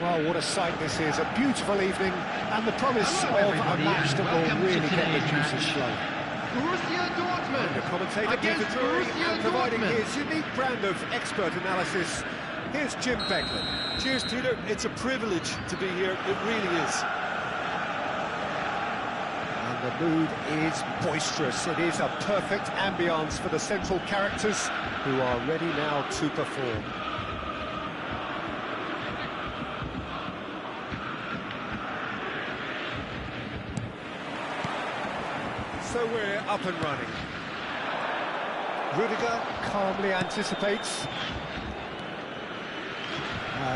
Well, what a sight this is. A beautiful evening and the promise of a match that will really get the juices flowing. Borussia Dortmund And the commentator against Peter Borussia and providing Dortmund. his unique brand of expert analysis, here's Jim Beckland. Cheers, Peter. It's a privilege to be here. It really is. And the mood is boisterous. It is a perfect ambience for the central characters who are ready now to perform. So we're up and running. Rudiger calmly anticipates.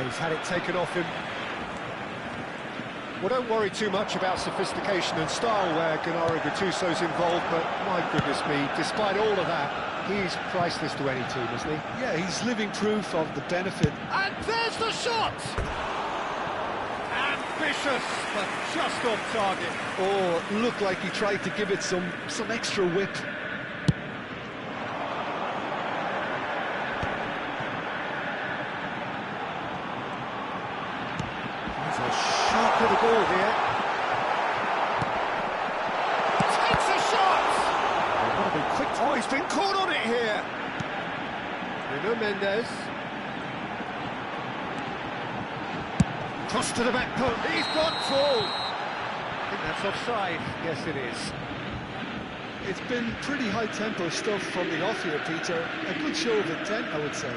He's had it taken off him. Well, don't worry too much about sophistication and style where Gennaro Gattuso's involved, but my goodness me, despite all of that, he's priceless to any team, isn't he? Yeah, he's living proof of the benefit. And there's the shot! Ambitious, but just off target. Oh, looked like he tried to give it some extra whip. There's a shot to the ball here. Takes a shot! They've got to be quick. Oh, he's been caught on it here. Nuno Mendes. Cross to the back post. He's gone full. I think that's offside. Yes, it is. It's been pretty high-tempo stuff from the off here, Peter. A good show of intent, I would say.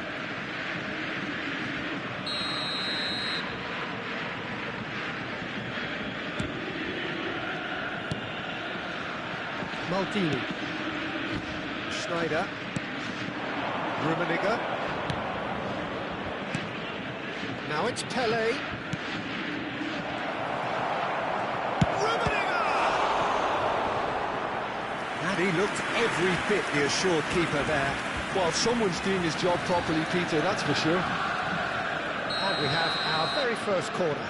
Maldini. Schneider. Rummenigge. Now it's Pele. And he looked every bit the assured keeper there. Well, someone's doing his job properly, Peter, that's for sure. And we have our very first corner.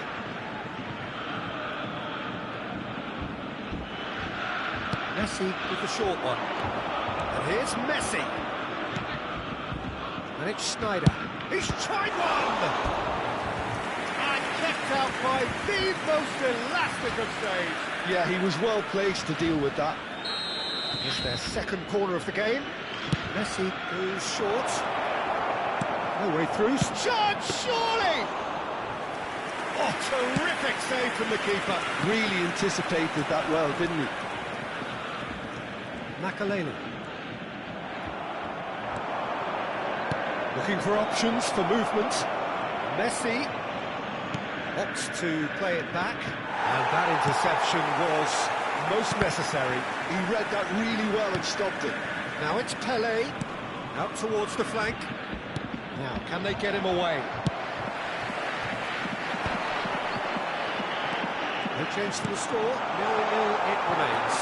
Messi with the short one. And here's Messi. And it's Schneider. He's tried one! And kept out by the most elastic of stays. Yeah, he was well placed to deal with that. It's their second corner of the game. Messi goes short. No way through. Charge, surely! Oh, terrific save from the keeper. Really anticipated that well, didn't he? Makaleli. Looking for options for movement. Messi opts to play it back. And that interception was most necessary. He read that really well and stopped it. Now it's Pele, out towards the flank. Now, can they get him away? No change to the score, 0-0 it remains.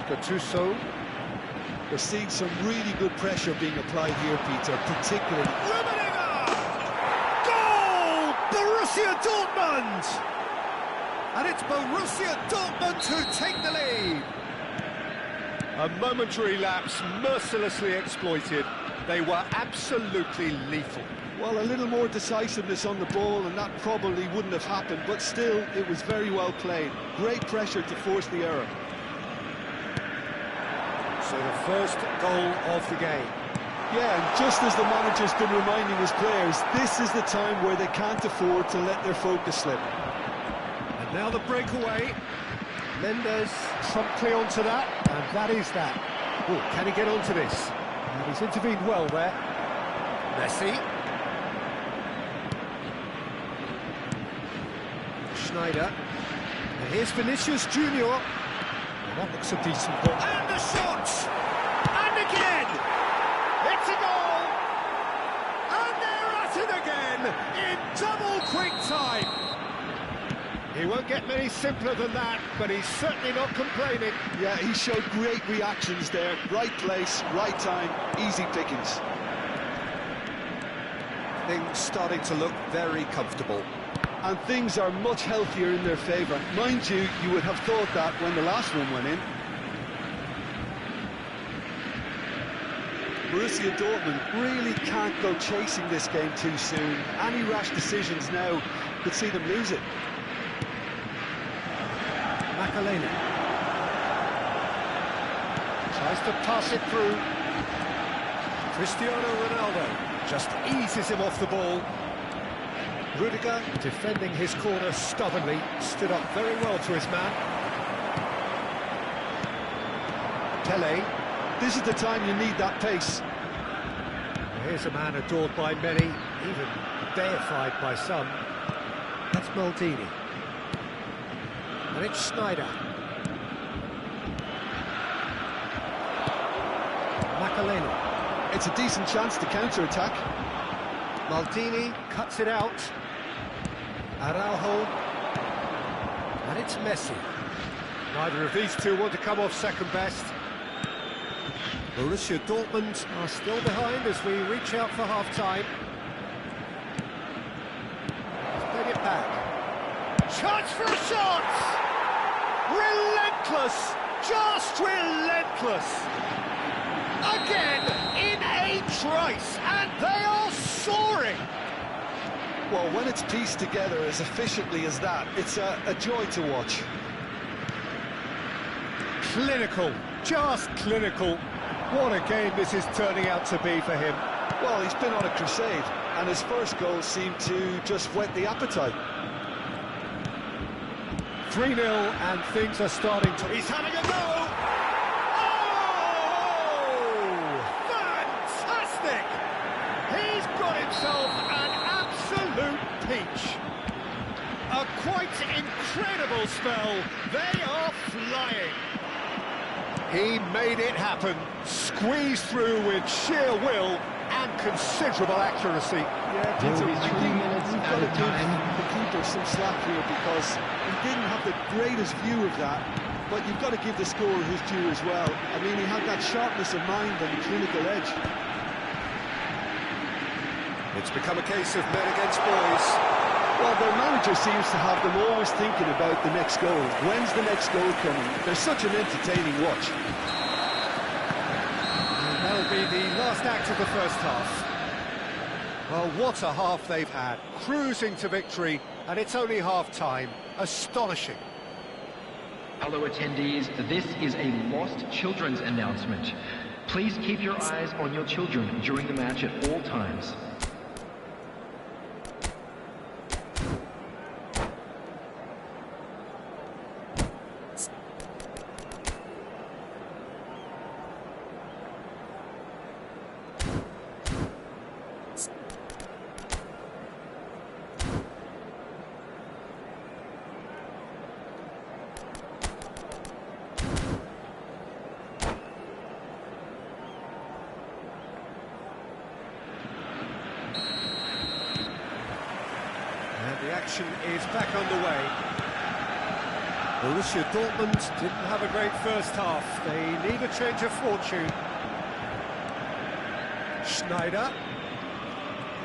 Gattuso. We're seeing some really good pressure being applied here, Peter, particularly... Rummenigge! Goal! Borussia Dortmund! And it's Borussia Dortmund who take the lead. A momentary lapse, mercilessly exploited. They were absolutely lethal. Well, a little more decisiveness on the ball, and that probably wouldn't have happened, but still, it was very well played. Great pressure to force the error. So the first goal of the game. Yeah, and just as the manager's been reminding his players, this is the time where they can't afford to let their focus slip. And now the breakaway. Mendes promptly onto that, and that is that. Oh, can he get onto this? And he's intervened well there. Messi. Schneider. And here's Vinicius Junior. Well, that looks a decent ball. And the shot! And again! It's a goal! And they're at it again in double quick time. He won't get many simpler than that, but he's certainly not complaining. Yeah, he showed great reactions there. Right place, right time, easy pickings. Things starting to look very comfortable. And things are much healthier in their favour. Mind you, you would have thought that when the last one went in. Borussia Dortmund really can't go chasing this game too soon. Any rash decisions now could see them lose it. Makaleli tries to pass it through. Cristiano Ronaldo just eases him off the ball. Rudiger, defending his corner stubbornly, stood up very well to his man. Tele. This is the time you need that pace. Here's a man adored by many, even deified by some. That's Maldini. And it's Schneider. Makaleli. It's a decent chance to counter-attack. Maldini cuts it out. Araujo. And it's Messi. Neither of these two want to come off second best. Borussia Dortmund are still behind as we reach out for half-time. Played it back. Chance for a shot! Relentless! Just relentless! Again, in a trice, and they are soaring! Well, when it's pieced together as efficiently as that, it's a joy to watch. Clinical, just clinical. What a game this is turning out to be for him. Well, he's been on a crusade, and his first goal seemed to just whet the appetite. 3-0, and things are starting to... He's having a go! Oh! Fantastic! He's got himself an absolute peach. A quite incredible spell. They are flying. He made it happen, squeezed through with sheer will and considerable accuracy. Yeah, Peter, I think you've got to give the keeper some slack here because he didn't have the greatest view of that, but you've got to give the scorer his due as well. I mean, he had that sharpness of mind and clinical edge. It's become a case of men against boys. Well, their manager seems to have them always thinking about the next goal. When's the next goal coming? They're such an entertaining watch. And that'll be the last act of the first half. Well, what a half they've had. Cruising to victory, and it's only half-time. Astonishing. Hello attendees, this is a lost children's announcement. Please keep your eyes on your children during the match at all times. The action is back underway. Borussia Dortmund didn't have a great first half. They need a change of fortune. Schneider.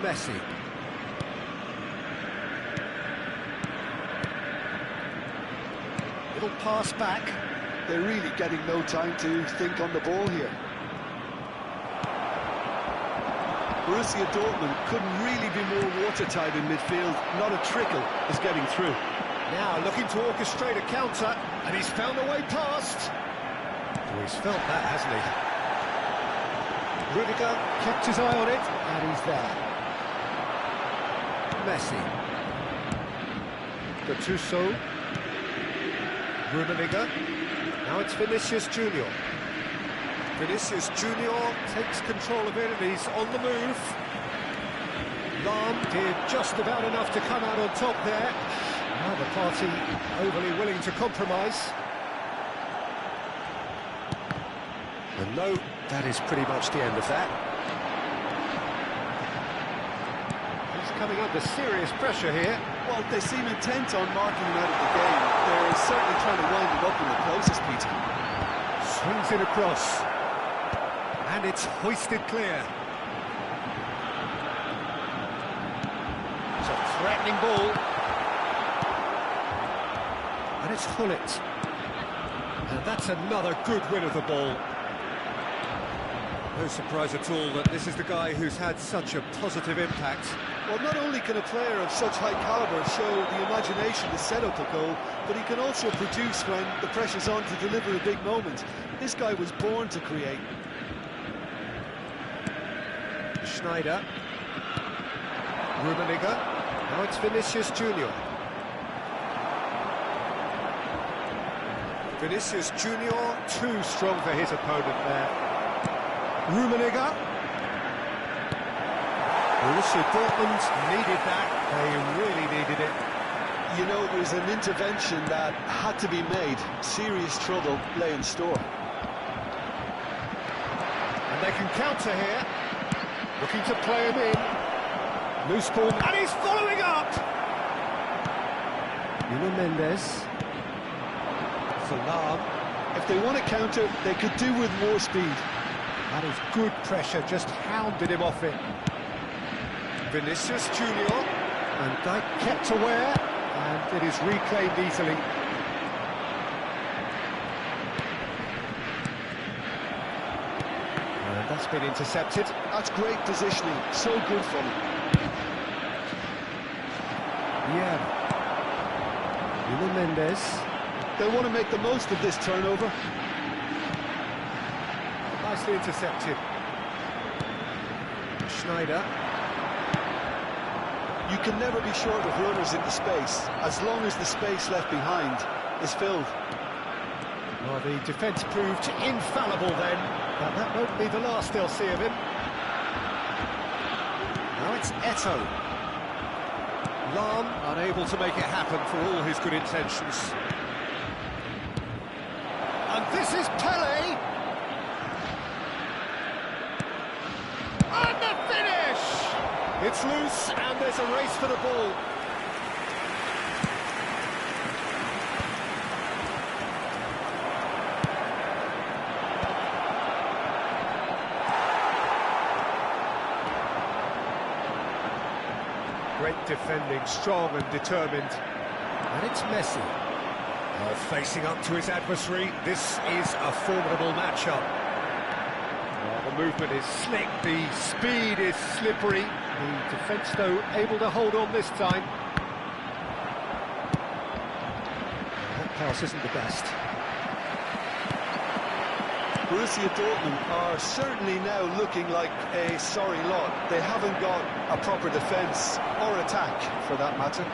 Messi. Little pass back. They're really getting no time to think on the ball here. Borussia Dortmund couldn't really be more watertight in midfield. Not a trickle is getting through. Now looking to orchestrate a counter, and he's found a way past. Oh, he's felt that, hasn't he? Rudiger kept his eye on it, and he's there. Messi. Gattuso. Rummenigge. Now it's Vinicius Junior. Vinicius Junior takes control of it and he's on the move. Lahm did just about enough to come out on top there. Now the party overly willing to compromise. And no, that is pretty much the end of that. He's coming under serious pressure here. Well, they seem intent on marking him out of the game. They're certainly trying to wind him up in the process, Peter. Swings it across. And it's hoisted clear. It's a threatening ball. And it's Hullet. And that's another good win of the ball. No surprise at all that this is the guy who's had such a positive impact. Well, not only can a player of such high calibre show the imagination to set up a goal, but he can also produce when the pressure's on to deliver a big moment. This guy was born to create. Schneider. Rummenigge. Now it's Vinicius Junior. Vinicius Junior, too strong for his opponent there. Rummenigge. Borussia Dortmund needed that. They really needed it. You know, it was an intervention that had to be made. Serious trouble lay in store. And they can counter here. Looking to play him in. Loose ball, and he's following up! Nuno Mendes. Salam. If they want to counter, they could do with more speed. That is good pressure, just hounded him off it. Vinicius Junior. And Dijk kept aware, and it is reclaimed easily. And that's been intercepted. That's great positioning, so good for them. Yeah. Nuno Mendes. They want to make the most of this turnover. Nicely intercepted. Schneider. You can never be short of runners into space, as long as the space left behind is filled. Well, the defence proved infallible then, but that won't be the last they'll see of him. Now it's Eto'o. Lahm unable to make it happen for all his good intentions. And this is Pele. And the finish! It's loose, and there's a race for the ball. Great defending, strong and determined. And it's Messi. Oh, facing up to his adversary, this is a formidable matchup. Well, the movement is slick, the speed is slippery. The defence, though, able to hold on this time. That pass isn't the best. Borussia Dortmund are certainly now looking like a sorry lot. They haven't got a proper defence or attack, for that matter.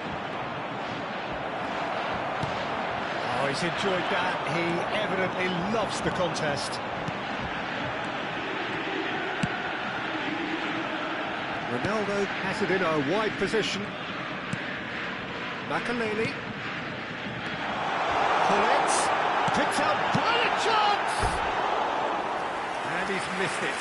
Oh, he's enjoyed that. He evidently loves the contest. Ronaldo has it in a wide position. Makaleli. Pullet. Picked up. Brilliant chance! And he's missed it.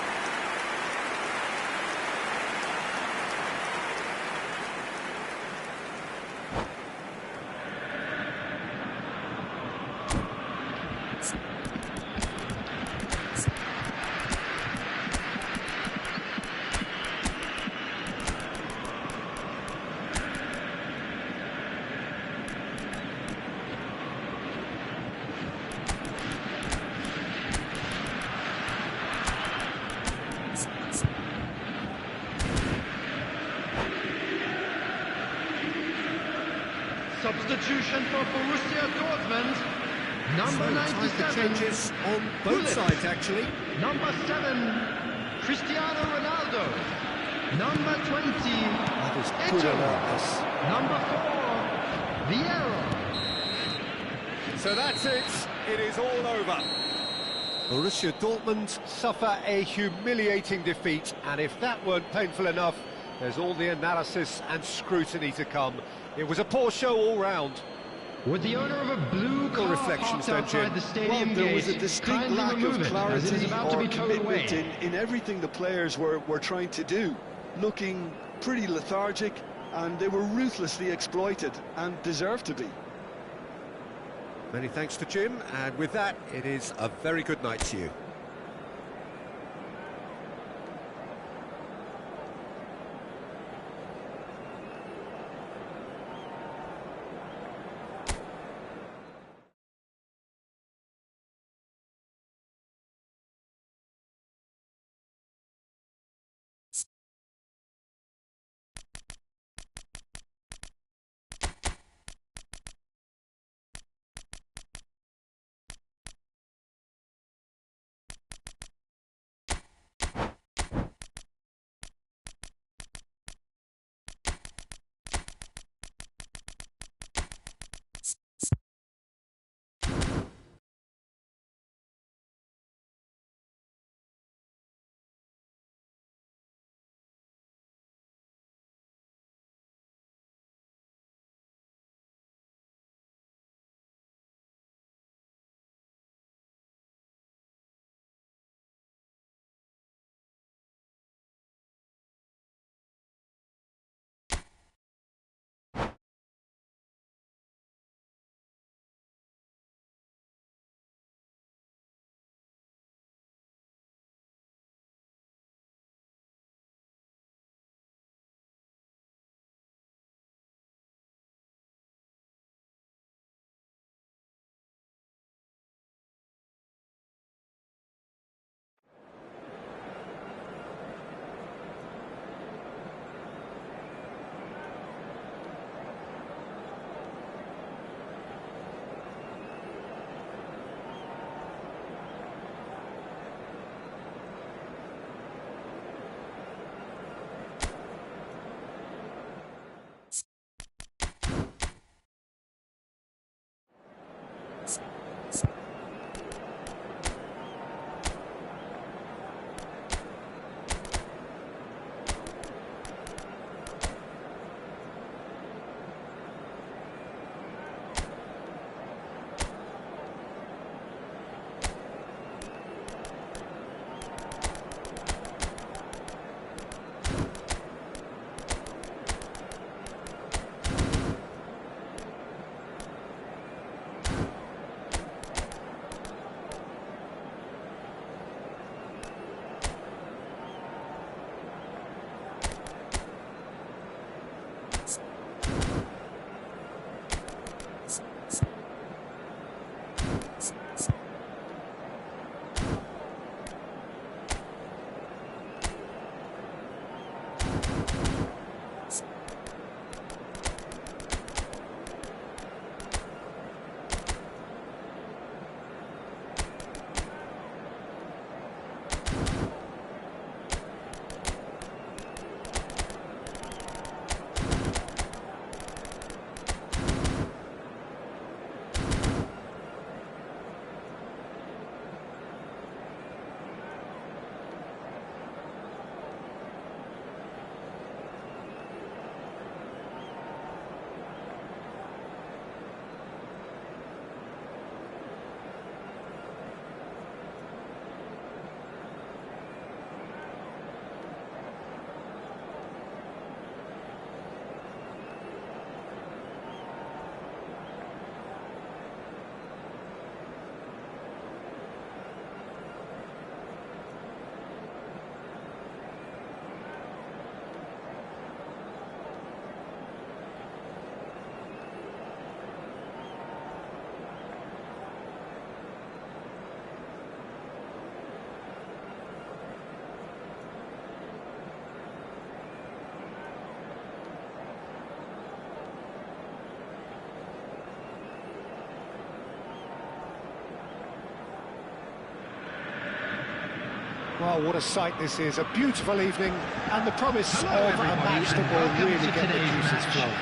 Substitution for Borussia Dortmund. Number 97. Changes on both sides, actually. Number 7, Cristiano Ronaldo. Number 20, That is good Eto'o. alertness. Number 4, Vieira. So that's it. It is all over. Borussia Dortmund suffer a humiliating defeat, and if that weren't painful enough, there's all the analysis and scrutiny to come. It was a poor show all round. With the owner of a blue car reflections parked then, outside Jim. the stadium There gate, was a distinct kindly lack remove of it, as it clarity is about to or be towed away. commitment in everything the players were trying to do. Looking pretty lethargic, and they were ruthlessly exploited, and deserved to be. Many thanks to Jim, and with that, it is a very good night to you. Oh, what a sight this is. A beautiful evening and the promise Hello, of a everybody, match that and will welcome really to get the today's juices match. flowing.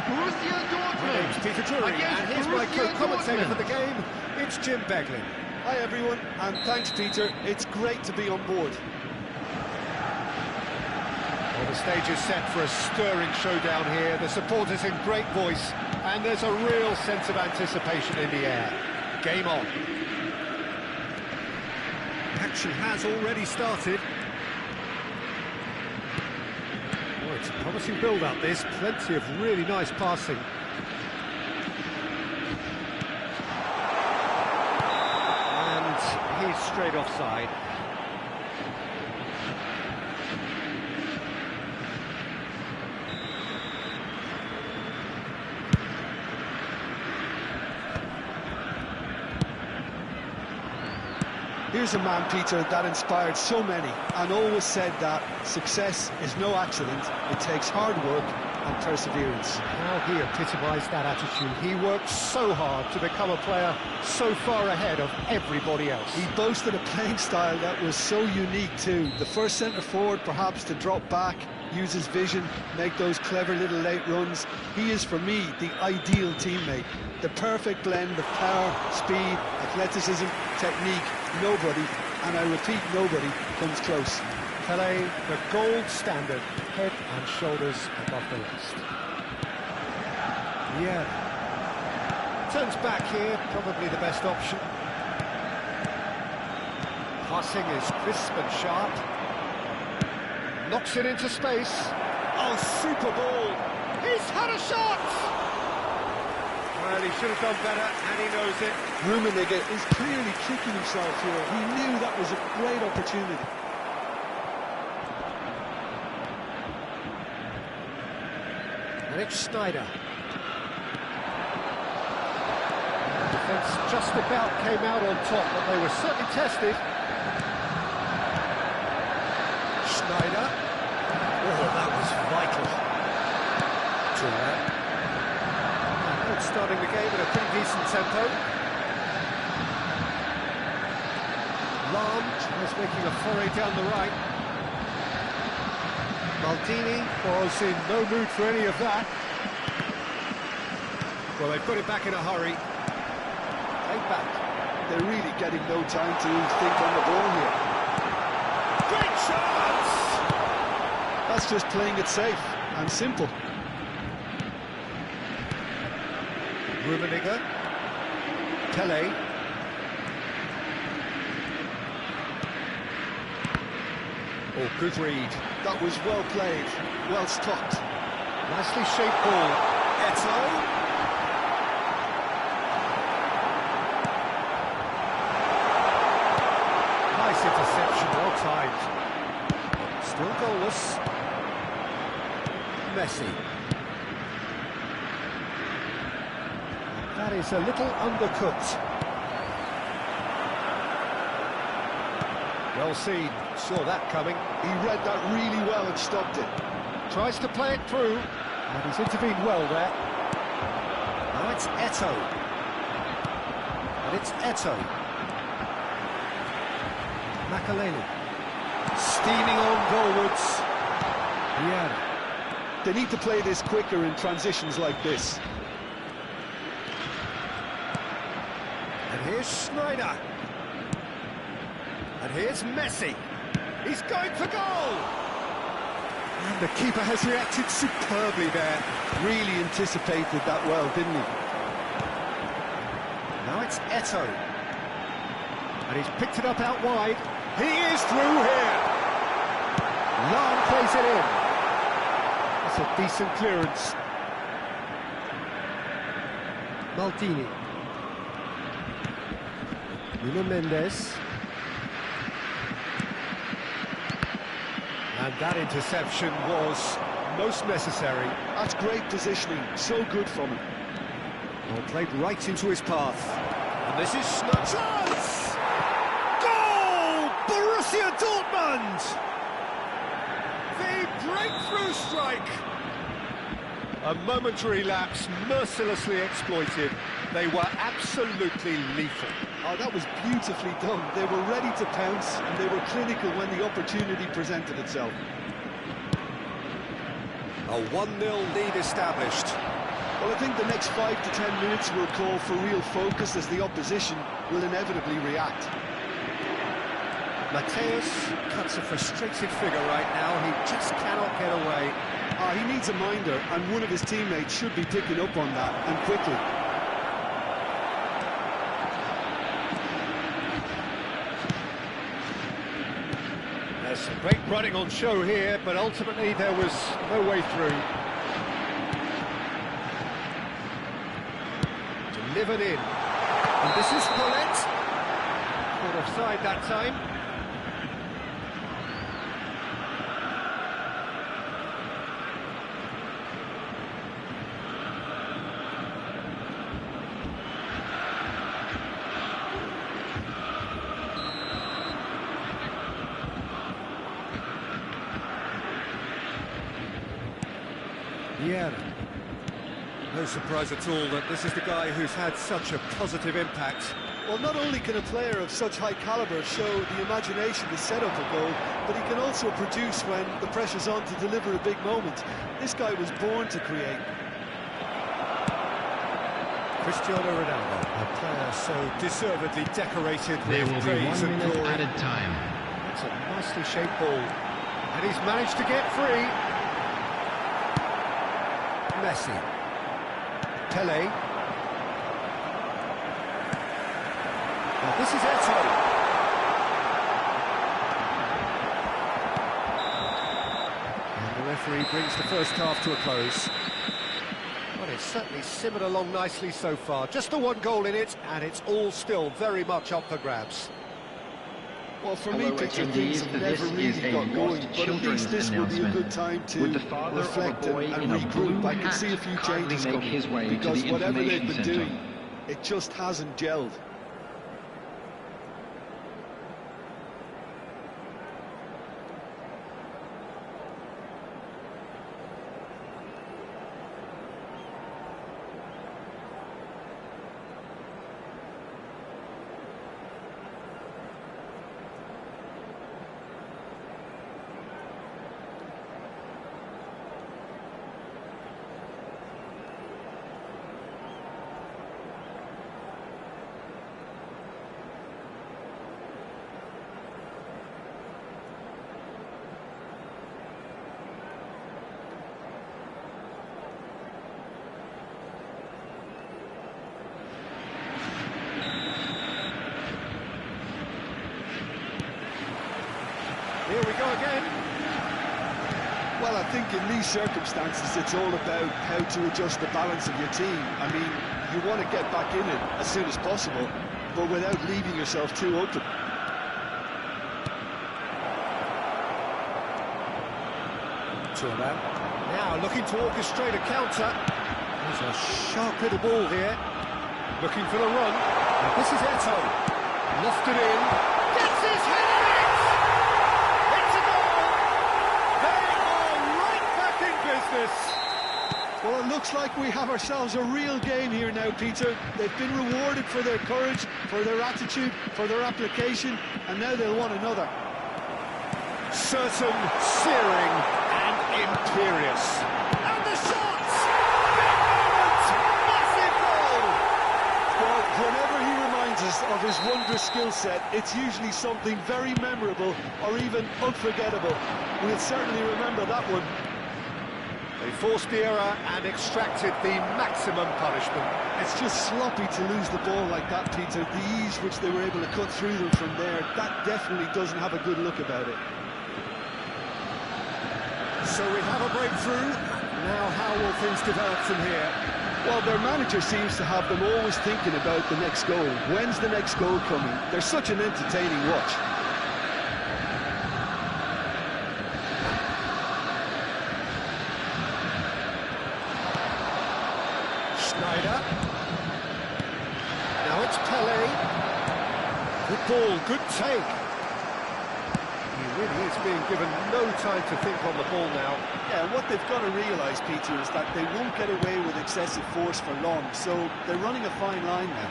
Borussia My name's Dortmund Peter Drury, against and here's my Borussia co-commentator for Dortmund. the game. It's Jim Beglin. Hi everyone, and thanks Peter. It's great to be on board. Well, the stage is set for a stirring showdown here. The supporters in great voice, and there's a real sense of anticipation in the air. Game on. Action has already started. Oh, it's a promising build-up, this. Plenty of really nice passing. And he's straight offside. Here's a man, Peter, that inspired so many and always said that success is no accident. It takes hard work and perseverance. How he epitomised that attitude. He worked so hard to become a player so far ahead of everybody else. He boasted a playing style that was so unique too. The first centre-forward perhaps to drop back, use his vision, make those clever little late runs. He is, for me, the ideal teammate. The perfect blend of power, speed, athleticism, technique. Nobody, and I repeat, nobody, comes close. Pele, the gold standard, head and shoulders above the rest. Yeah. Turns back here, probably the best option. Passing is crisp and sharp. Knocks it into space. Oh, super ball! He's had a shot! Well, he should have done better, and he knows it. Rummenigge is clearly tricking himself here. He knew that was a great opportunity. And it's Schneider. The defence just about came out on top, but they were certainly tested. Schneider. Oh, that was vital. Good starting the game at a pretty decent tempo. Lahm was making a foray down the right. Maldini was in no mood for any of that. Well, they've got it back in a hurry. Played back. They're really getting no time to think on the ball here. Great chance! That's just playing it safe and simple. Rummenigge. Pele. Oh, good read. That was well played, well stopped. Nicely shaped ball. Eto'o. Nice interception, well timed. Still goalless. Messi. That is a little undercooked. Well seen, saw that coming. He read that really well and stopped it. Tries to play it through, and he's intervened well there. Now it's Eto'o. And it's Eto'o. Makaleli. Steaming on goalwards. Yeah. They need to play this quicker in transitions like this. And here's Schneider. And here's Messi. He's going for goal! And the keeper has reacted superbly there. Really anticipated that well, didn't he? Now it's Eto'o. And he's picked it up out wide. He is through here! Lahm plays it in. That's a decent clearance. Maldini. Nuno Mendes. And that interception was most necessary. That's great positioning, so good from him. Well, played right into his path. And this is chance! Goal! Borussia Dortmund! The breakthrough strike! A momentary lapse, mercilessly exploited. They were absolutely lethal. Oh, that was beautifully done. They were ready to pounce, and they were clinical when the opportunity presented itself. A 1-0 lead established. Well, I think the next 5 to 10 minutes will call for real focus as the opposition will inevitably react. Mateus cuts a frustrated figure right now. He just cannot get away. He needs a minder, and one of his teammates should be picking up on that, and quickly. There's some great running on show here, but ultimately there was no way through. Delivered in. And this is Paulette. Caught offside that time. Yeah, no surprise at all that this is the guy who's had such a positive impact. Well, not only can a player of such high calibre show the imagination to set up a goal, but he can also produce when the pressure's on to deliver a big moment. This guy was born to create. Cristiano Ronaldo, a player so deservedly decorated There with will be praise 1 and minute glory. added time. That's a nicely shaped ball. And he's managed to get free. Messi. Pele. Now this is Eto'o. And the referee brings the first half to a close. Well, it's certainly simmered along nicely so far. Just the one goal in it, and it's all still very much up for grabs. Well, for Hello, me, Victor, attendees. things have This never is really a got going, lost but at children's least this will be a announcement. good time to Would the father of a reflect boy and in a regroup. blue I can see a hat few kindly changes make coming, his way to because the whatever they've information been centre? doing, it just hasn't gelled. Here we go again. Well, I think in these circumstances, it's all about how to adjust the balance of your team. I mean, you want to get back in it as soon as possible, but without leaving yourself too open. Turan. Now looking to orchestrate a counter. There's a sharp little ball here. Looking for the run. And this is Eto'o. Lofted in. Gets his head in it! It's a goal! They are right back in business. Well, it looks like we have ourselves a real game here now, Peter. They've been rewarded for their courage, for their attitude, for their application, and now they'll want another. Certain, searing, and imperious. And the shots! Big moment! Massive goal! Well, whenever he reminds us of his wondrous skill set, it's usually something very memorable or even unforgettable. We'll certainly remember that one. They forced the error and extracted the maximum punishment. It's just sloppy to lose the ball like that, Peter. The ease which they were able to cut through them from there, that definitely doesn't have a good look about it. So we have a breakthrough. Now how will things develop from here? Well, their manager seems to have them always thinking about the next goal. When's the next goal coming? They're such an entertaining watch. Schneider. Now it's Pele. Good ball, good take. He really He's being given no time to think on the ball now. Yeah, and what they've got to realise, Peter, is that they won't get away with excessive force for long, so they're running a fine line now.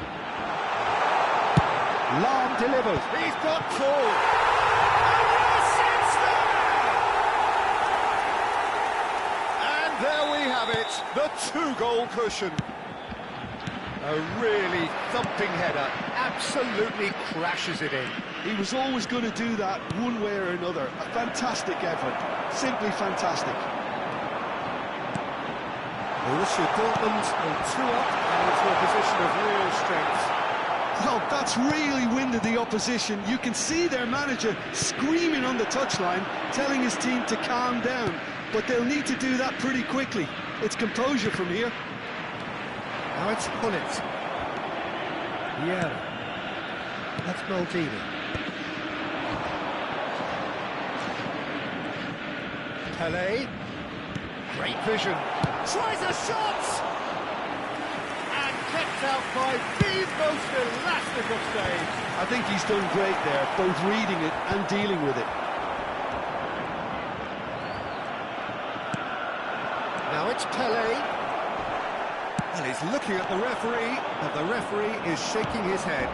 Lam delivers. He's got full. And yes, it's there! And there we have it, the two-goal cushion. A really thumping header, absolutely crashes it in. He was always going to do that one way or another. A fantastic effort, simply fantastic. Borussia Dortmund on 2-up and into a position of real strength. Well, that's really winded the opposition. You can see their manager screaming on the touchline, telling his team to calm down. But they'll need to do that pretty quickly. It's composure from here. Now it's Pullet. Yeah. That's Maldini. Pelé. Great vision. Tries a shot! And kept out by the most elastic of saves. I think he's done great there, both reading it and dealing with it. Now it's Pelé. And he's looking at the referee, and the referee is shaking his head.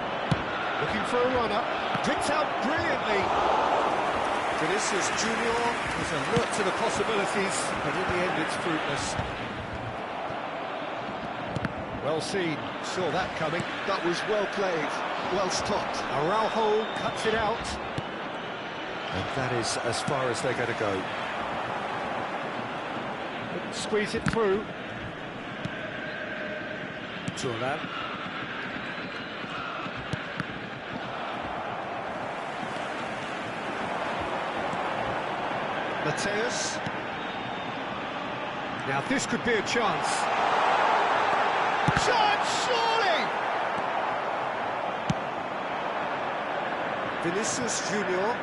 Looking for a run-up, picked out brilliantly. Vinicius Junior is alert to the possibilities, but in the end it's fruitless. Well seen, saw that coming. That was well played, well stopped. Araujo cuts it out. And that is as far as they're going to go. Squeeze it through. That. Mateus. Now this could be a chance. Chance, surely! Vinicius Junior.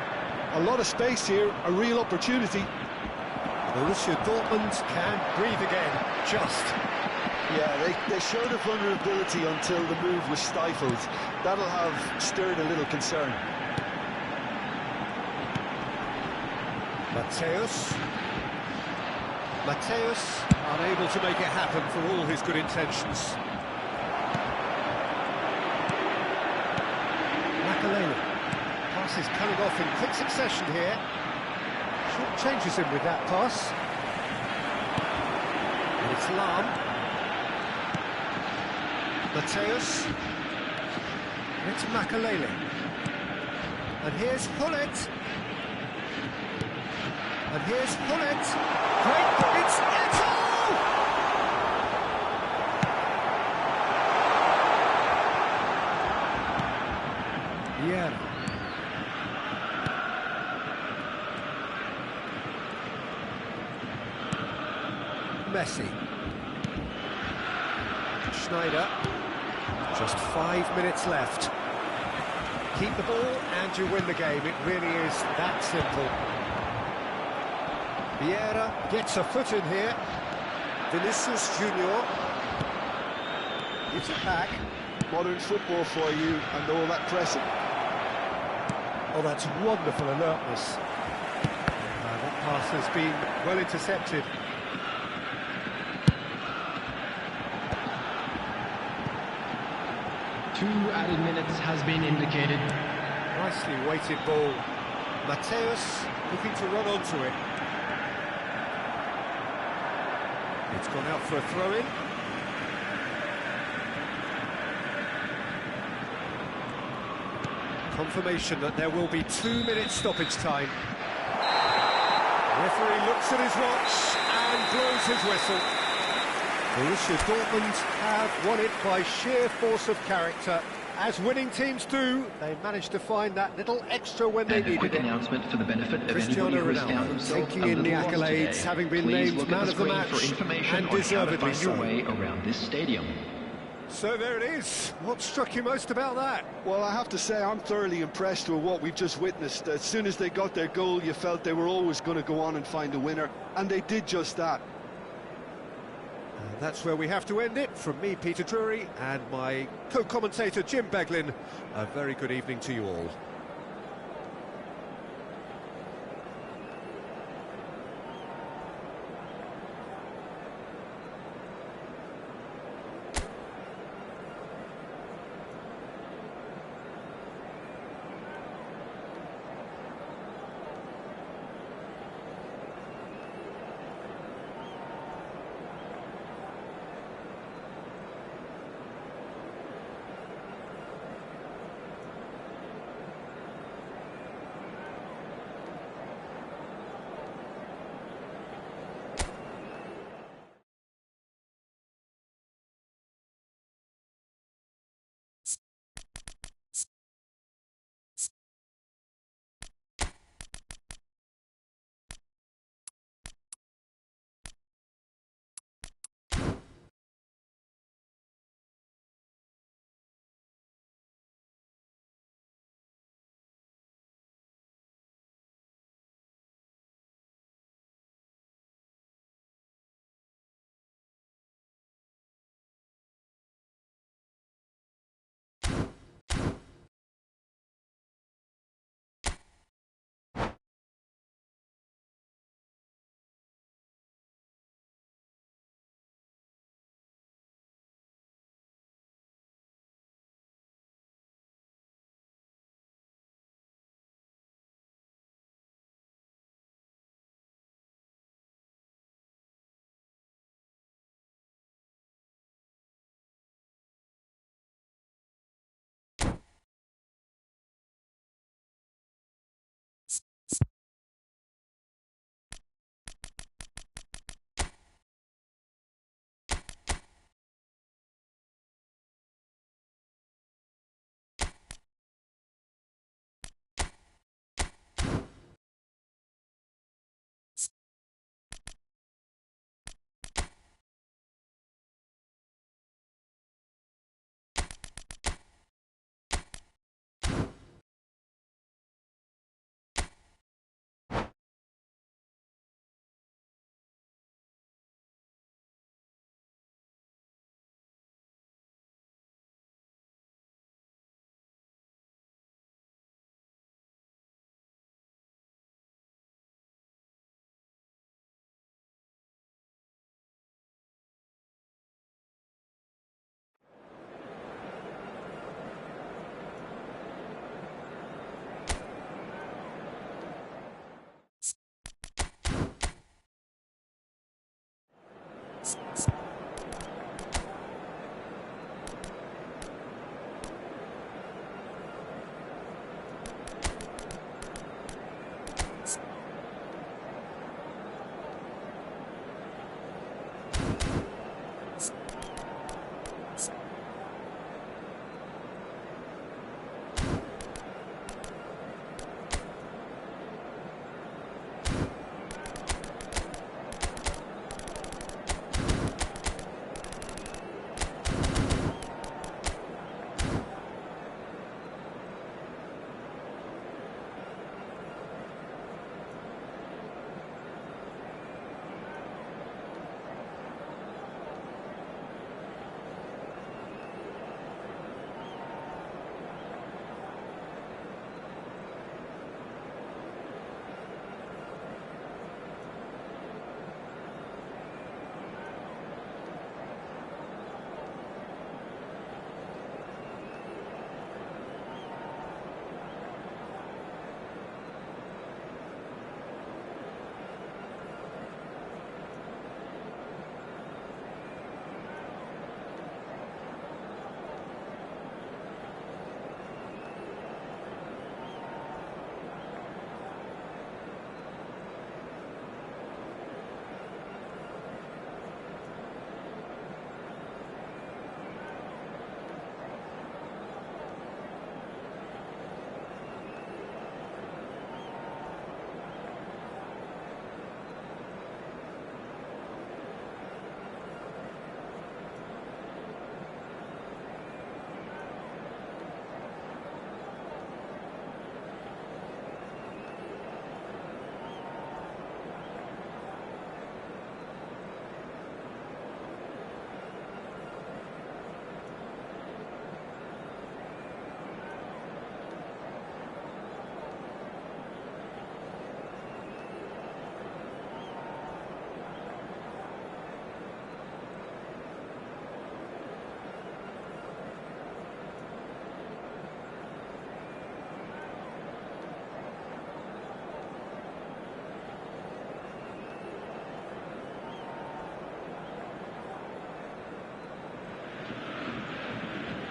A lot of space here, a real opportunity. Borussia Dortmund can breathe again, just. Yeah, they showed a vulnerability until the move was stifled. That'll have stirred a little concern. Mateus, unable to make it happen for all his good intentions. Makaleli. Pass is coming off in quick succession here. Short changes him with that pass. And it's Lam. Mateus. And it's Makaleli. And here's Pullet. And here's Pullet. Great, it's Eto'o! Yeah. Messi. Schneider. Just 5 minutes left. Keep the ball and you win the game. It really is that simple. Vieira gets a foot in here. Vinicius Junior gives it back. Modern football for you and all that pressing. Oh, that's wonderful alertness. That pass has been well intercepted. Two added minutes has been indicated. Nicely weighted ball. Mateus looking to run onto it. It's gone out for a throw-in. Confirmation that there will be 2 minutes stoppage time. The referee looks at his watch and blows his whistle. Borussia Dortmund have won it by sheer force of character. As winning teams do, they managed to find that little extra when they needed it. A quick announcement for the benefit of Cristiano anybody who has found Ronaldo himself taking a in the little lost accolades, today. having been Please named look at man the of the screen match, for information and on how to deservedly find so. your way around this stadium. So there it is. What struck you most about that? Well, I have to say I'm thoroughly impressed with what we've just witnessed. As soon as they got their goal, you felt they were always going to go on and find a winner, and they did just that. That's where we have to end it. From me, Peter Drury, and my co-commentator, Jim Beglin, a very good evening to you all.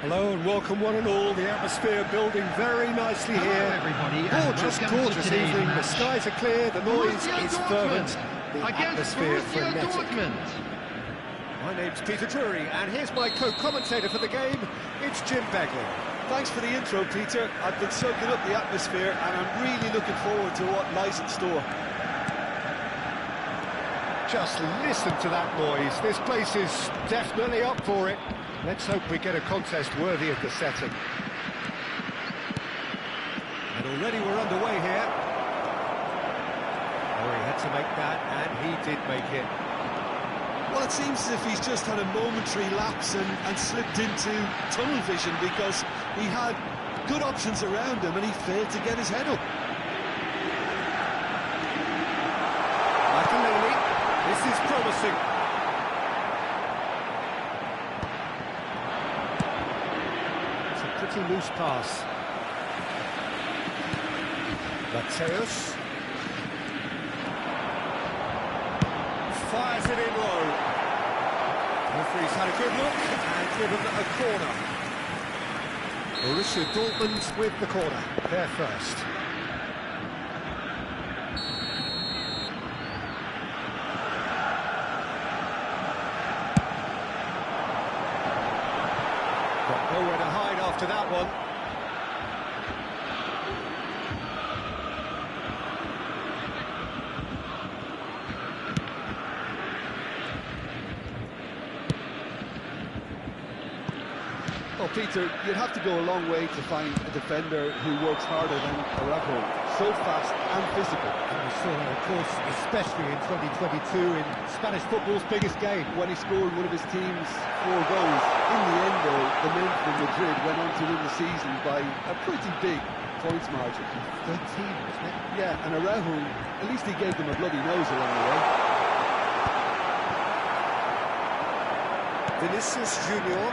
Hello and welcome one and all. The atmosphere building very nicely Hello, here. everybody, and Gorgeous, welcome to gorgeous today's evening. The match. skies are clear, the noise Borussia is Dortmund fervent, the against atmosphere Borussia frenetic. Dortmund. My name's Peter Drury, and here's my co-commentator for the game. It's Jim Begley. Thanks for the intro, Peter. I've been soaking up the atmosphere and I'm really looking forward to what lies in store. Just listen to that noise. This place is definitely up for it. Let's hope we get a contest worthy of the setting. And already we're underway here. Oh, he had to make that, and he did make it. Well, it seems as if he's just had a momentary lapse and slipped into tunnel vision because he had good options around him and he failed to get his head up. This is promising. It's a pretty loose pass. Mateus fires it in low. The referee's had a good look and given a corner. Borussia Dortmund with the corner. They're first. Got nowhere to hide after that one. Well, Peter, you'd have to go a long way to find a defender who works harder than Araujo. So fast and physical. And we saw that, of course, especially in 2022 in Spanish football's biggest game. When he scored one of his team's 4 goals. In the end, though, the men from Madrid went on to win the season by a pretty big points margin. 13, wasn't it? Yeah, and Araujo, at least he gave them a bloody nose along the way. Vinicius Junior.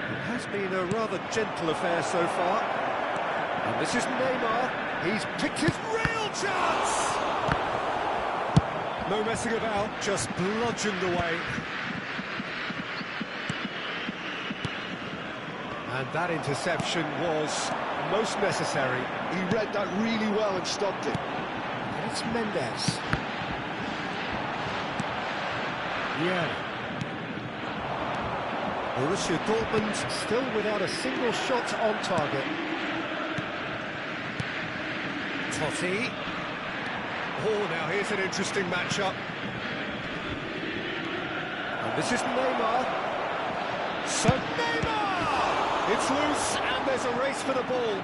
It has been a rather gentle affair so far. And this is Neymar. He's picked his real chance! No messing about, just bludgeoned away. And that interception was most necessary. He read that really well and stopped it. And it's Mendes. Yeah. Borussia Dortmund still without a single shot on target. Totti. Oh, now here's an interesting matchup. And this is Neymar. So Neymar! It's loose and there's a race for the ball.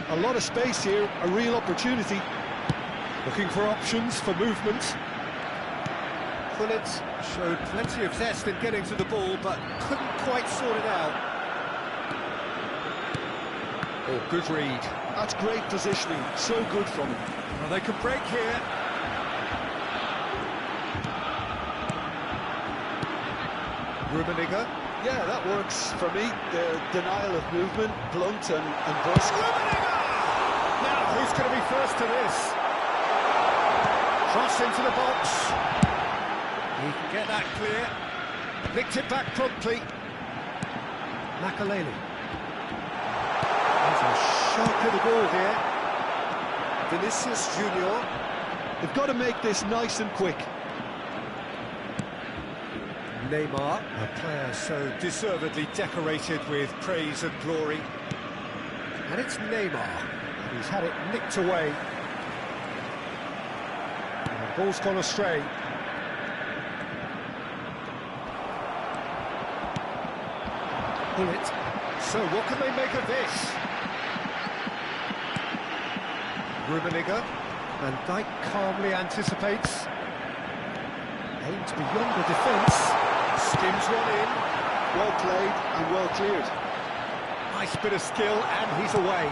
A lot of space here, a real opportunity. Looking for options for movement. Gullit showed plenty of zest in getting to the ball, but couldn't quite sort it out. Oh, good read. That's great positioning, so good from him. Well, they can break here. Rummenigge. Yeah, that works for me. The denial of movement, blunt and brusque. Rummenigge! Now, who's going to be first to this? Cross into the box. He can get that clear. Nicked it back promptly. Makaleli. There's a shot to the ball here. Vinicius Junior. They've got to make this nice and quick. Neymar, a player so deservedly decorated with praise and glory. And it's Neymar. He's had it nicked away. The ball's gone astray. Gullit. So what can they make of this? Rummenigge. Van Dijk calmly anticipates. Aims beyond the defence. Skims one in. Well played and well cleared. Nice bit of skill and he's away.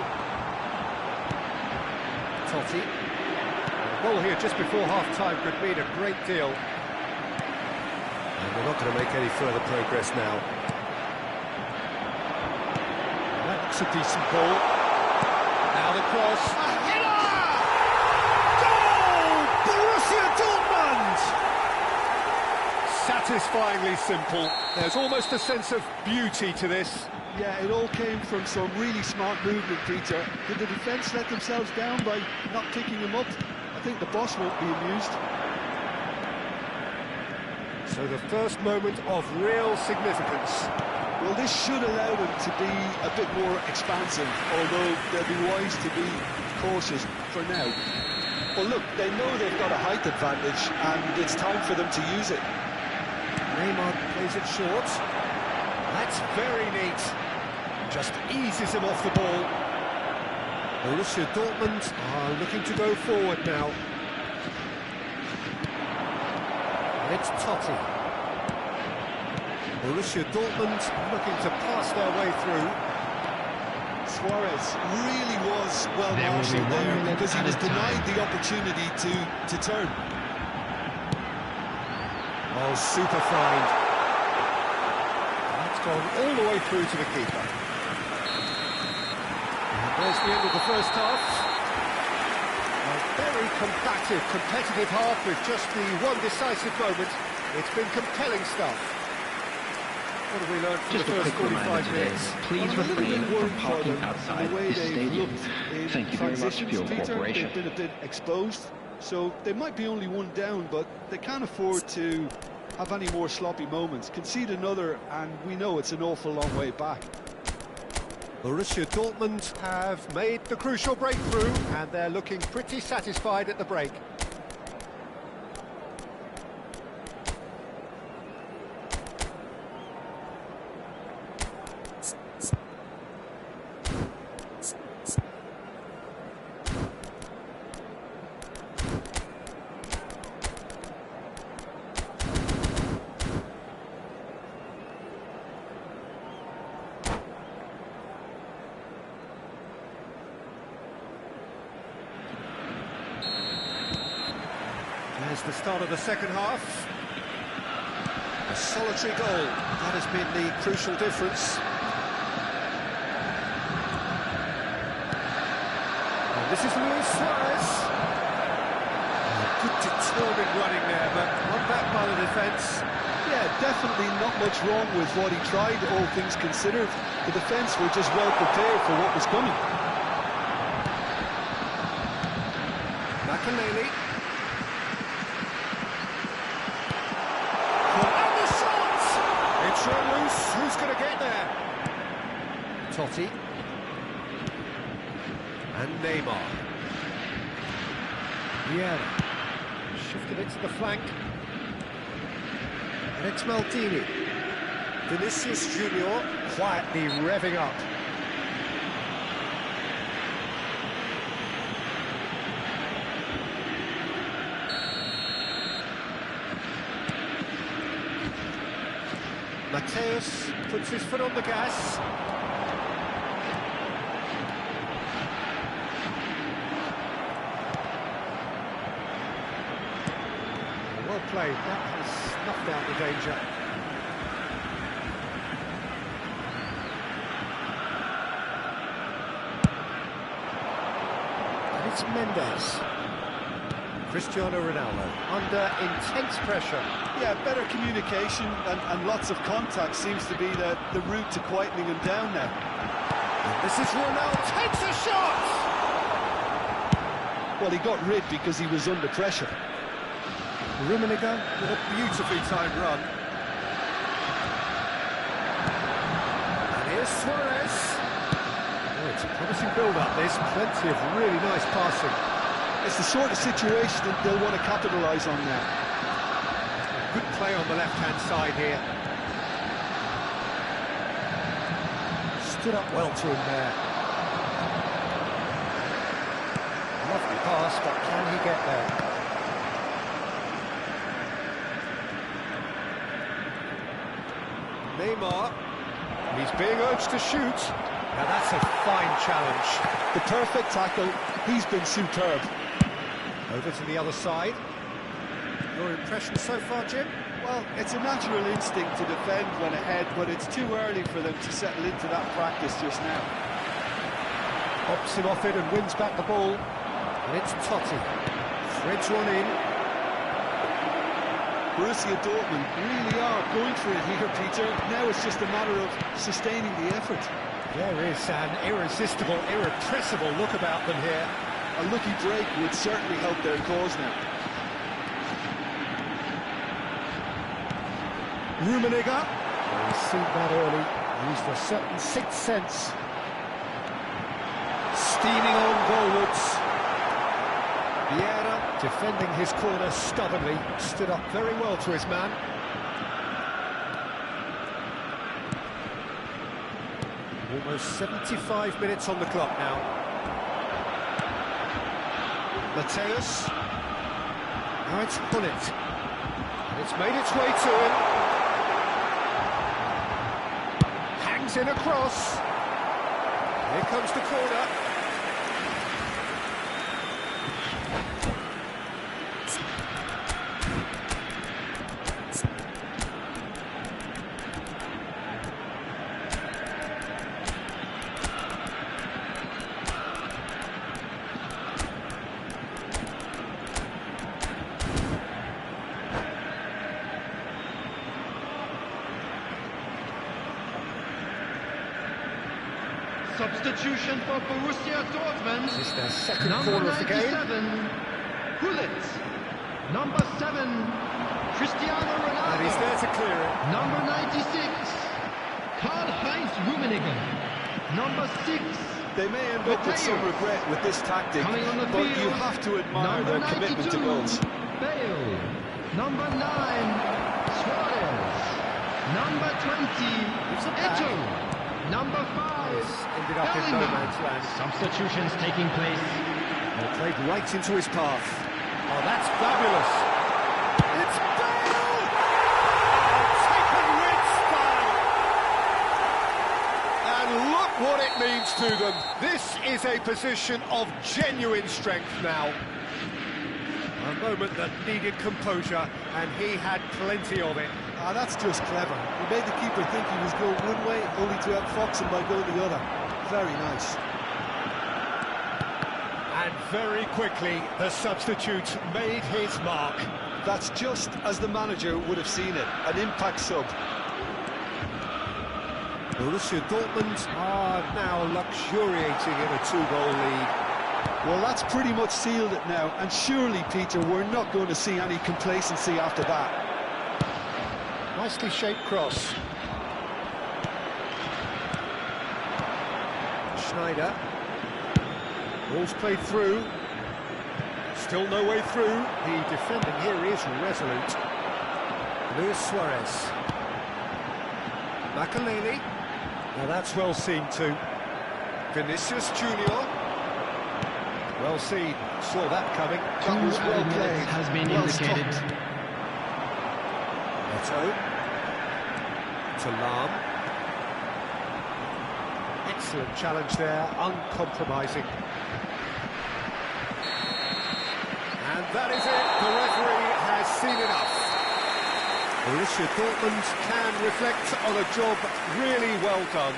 Totti. A goal here just before half-time could mean a great deal. And they're not going to make any further progress now. That looks a decent goal. Now the cross. A header! Goal! Borussia Dortmund! satisfyingly simple. There's almost a sense of beauty to this. Yeah, it all came from some really smart movement, Peter. Did the defence let themselves down by not picking him up? I think the boss won't be amused. So the first moment of real significance. Well, this should allow them to be a bit more expansive, although they'll be wise to be cautious for now. Well, look, they know they've got a height advantage, and it's time for them to use it. Neymar plays it short. That's very neat. Just eases him off the ball. Borussia Dortmund are looking to go forward now. And it's Totti. Borussia Dortmund looking to pass their way through. Suarez really was well marshalled there because he was denied the opportunity to turn. Oh, super find. That's gone all the way through to the keeper. And there's the end of the first half. A very combative, competitive half with just the one decisive moment. It's been compelling stuff. What have we learned from Just the a first quick reminder 45 today, minutes? please refrain from parking outside the way this they've stadium. looked in Thank you very much for transitions, your Peter. cooperation. They've been a bit exposed, so they might be only one down, but they can't afford to have any more sloppy moments. Concede another, and we know it's an awful long way back. Borussia Dortmund have made the crucial breakthrough, and they're looking pretty satisfied at the break. There's the start of the second half. A solitary goal. That has been the crucial difference. And this is Luis Suarez. Good determined running there, but one back by the defence. Yeah, definitely not much wrong with what he tried, all things considered. The defence were just well prepared for what was coming. Makaleli. It's loose. Who's going to get there? Totti. And Neymar. Vieira. Shifted it to the flank. And it's Maldini. Vinicius Junior quietly revving up. Mateus puts his foot on the gas. Well played, that has snuffed out the danger. And it's Mendes. Cristiano Ronaldo under intense pressure. Yeah, better communication and lots of contact seems to be the route to quietening him down now. And this is Ronaldo, takes a shot! Well, he got rid because he was under pressure. Rummenigge with a beautifully timed run. And here's Suarez. Oh, it's a promising build-up, this. Plenty of really nice passing. It's the sort of situation that they'll want to capitalise on now. Good play on the left-hand side here. Stood up well to him there. Lovely pass, but can he get there? Neymar. He's being urged to shoot. Now that's a fine challenge. The perfect tackle. He's been superb. Over to the other side. Your impression so far, Jim? Well, it's a natural instinct to defend when ahead, but it's too early for them to settle into that practice just now. Pops him off it and wins back the ball. And it's Totti. Threads one in. Borussia Dortmund really are going for it here, Peter. Now it's just a matter of sustaining the effort. There is an irresistible, irrepressible look about them here. A lucky break would certainly help their cause now. Rummenigge. He's seen that early. Used a certain sixth sense. Steaming on goalwards. Vieira, defending his corner stubbornly, stood up very well to his man. Almost 75 minutes on the clock now. Mateus. Now it's Gullit. And it's made its way to him. Hangs in across. Here comes the corner. Substitution for Borussia Dortmund. This is their second Number corner of the game. 97, Gullit. Number 7, Cristiano Ronaldo. And he's there to clear it. Number 96, Karl-Heinz Rummenigge. Number 6, They may end up with some regret with this tactic, coming on the but field, you have to admire number their commitment to 92, goals. Bale. Number 9, Suarez. Number 20, Eto'o. Number 5, Ended up in no man's land. Substitutions taking place. Well, played right into his path. Oh, that's fabulous. It's Bale! Taken with style. And look what it means to them. This is a position of genuine strength now. A moment that needed composure, and he had plenty of it. Ah, that's just clever. He made the keeper think he was going one way, only to outfox him by going the other. Very nice. And very quickly, the substitute made his mark. That's just as the manager would have seen it, an impact sub. Borussia Dortmund are now luxuriating in a two-goal lead. Well, that's pretty much sealed it now, and surely, Peter, we're not going to see any complacency after that. Nicely shaped cross. Schneider. Ball's played through. Still no way through. The defending here is resolute. Luis Suarez. Makaleli. Now that's well seen too. Vinicius Junior. Well seen. Saw that coming. Two That was well added minutes played. has been Well indicated. stopped. Eto'o. To Lam. Excellent challenge there, uncompromising. And that is it, the referee has seen enough. Borussia Dortmund can reflect on a job really well done.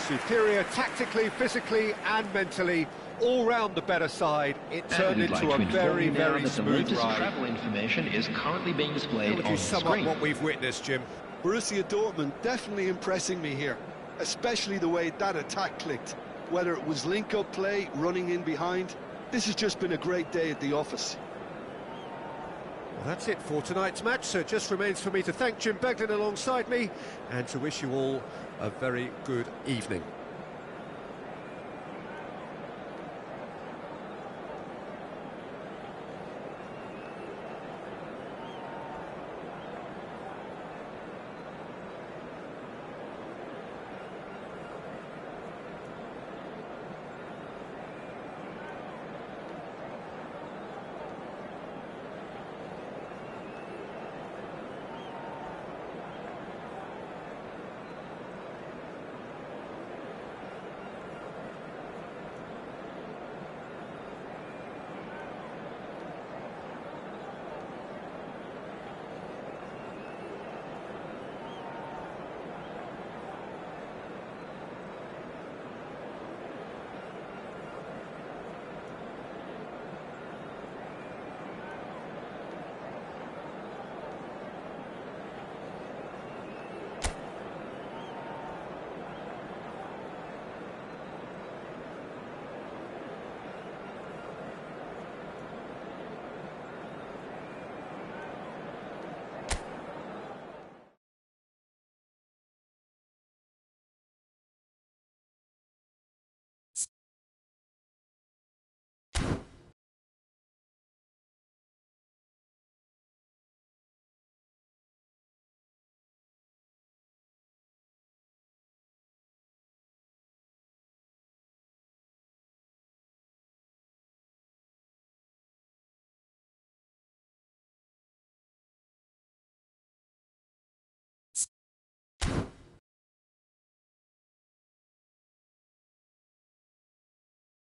Superior tactically, physically and mentally, all round the better side. It turned into a very, very smooth The ride. travel information is currently being How displayed would on you the sum screen. up what we've witnessed, Jim? Borussia Dortmund definitely impressing me here, especially the way that attack clicked. Whether it was link-up play, running in behind, this has just been a great day at the office. Well, that's it for tonight's match, so it just remains for me to thank Jim Beglin alongside me and to wish you all a very good evening.